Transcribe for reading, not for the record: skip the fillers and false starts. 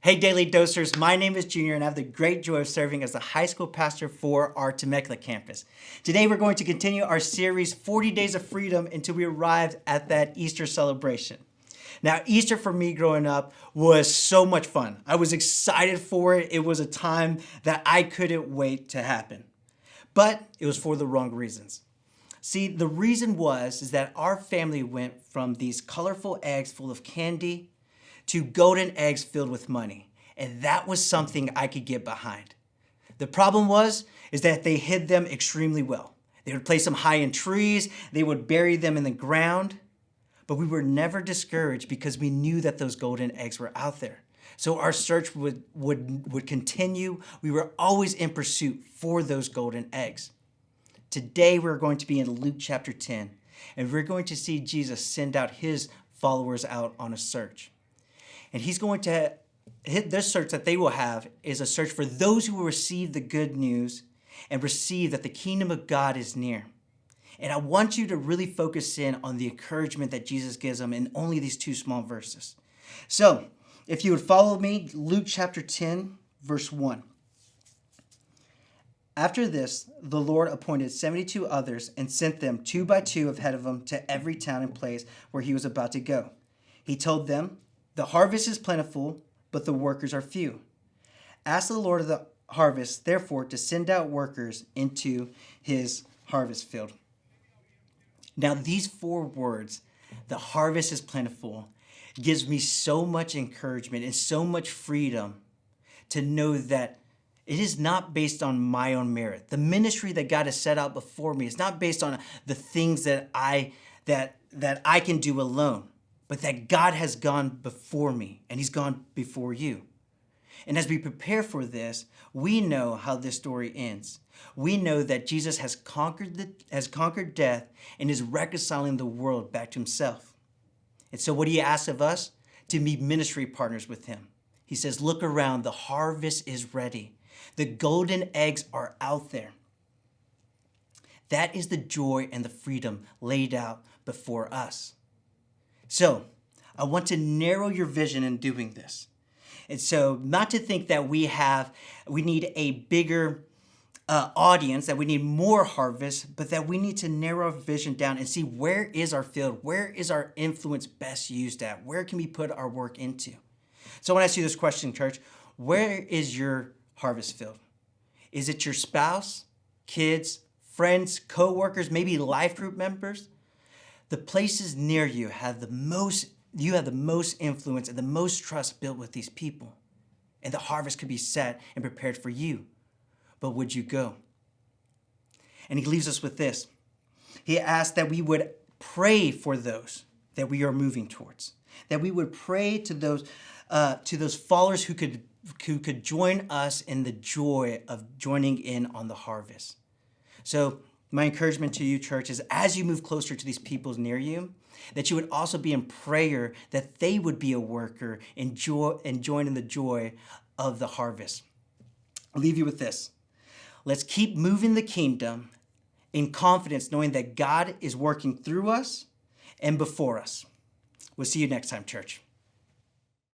Hey, Daily Dosers, my name is Junior and I have the great joy of serving as the high school pastor for our Temecula campus. Today we're going to continue our series, 40 Days of Freedom, until we arrive at that Easter celebration. Now, Easter for me growing up was so much fun. I was excited for it. It was a time that I couldn't wait to happen. But it was for the wrong reasons. See, the reason is that our family went from these colorful eggs full of candy to golden eggs filled with money. And that was something I could get behind. The problem is that they hid them extremely well. They would place them high in trees, they would bury them in the ground, but we were never discouraged because we knew that those golden eggs were out there. So our search would continue. We were always in pursuit for those golden eggs. Today we're going to be in Luke chapter 10, and we're going to see Jesus send out his followers out on a search. And he's going to hit this search that they will have is a search for those who will receive the good news and receive that the kingdom of God is near. And I want you to really focus in on the encouragement that Jesus gives them in only these two small verses. So if you would follow me, Luke chapter 10, verse 1. After this, the Lord appointed 72 others and sent them 2 by 2 ahead of him to every town and place where he was about to go. He told them, "The harvest is plentiful, but the workers are few. Ask the Lord of the harvest, therefore, to send out workers into his harvest field." Now, these 4 words, the harvest is plentiful, gives me so much encouragement and so much freedom to know that it is not based on my own merit. The ministry that God has set out before me is not based on the things that I can do alone, but that God has gone before me and he's gone before you. And as we prepare for this, we know how this story ends. We know that Jesus has conquered death and is reconciling the world back to himself. And so what do he asks of us? To be ministry partners with him. He says, look around, the harvest is ready. The golden eggs are out there. That is the joy and the freedom laid out before us. So I want to narrow your vision in doing this. And so not to think that we need a bigger audience, that we need more harvest, but that we need to narrow our vision down and see where is our field, where is our influence best used at, where can we put our work into? So I want to ask you this question, church. Where is your harvest field? Is it your spouse, kids, friends, co-workers, maybe life group members? The places near you have the most influence and the most trust built with these people. And the harvest could be set and prepared for you. But would you go? And he leaves us with this. He asked that we would pray for those that we are moving towards. That we would pray to those followers who could join us in the joy of joining in on the harvest. So my encouragement to you, church, is as you move closer to these people near you, that you would also be in prayer that they would be a worker and join in the joy of the harvest. I'll leave you with this. Let's keep moving the kingdom in confidence, knowing that God is working through us and before us. We'll see you next time, church.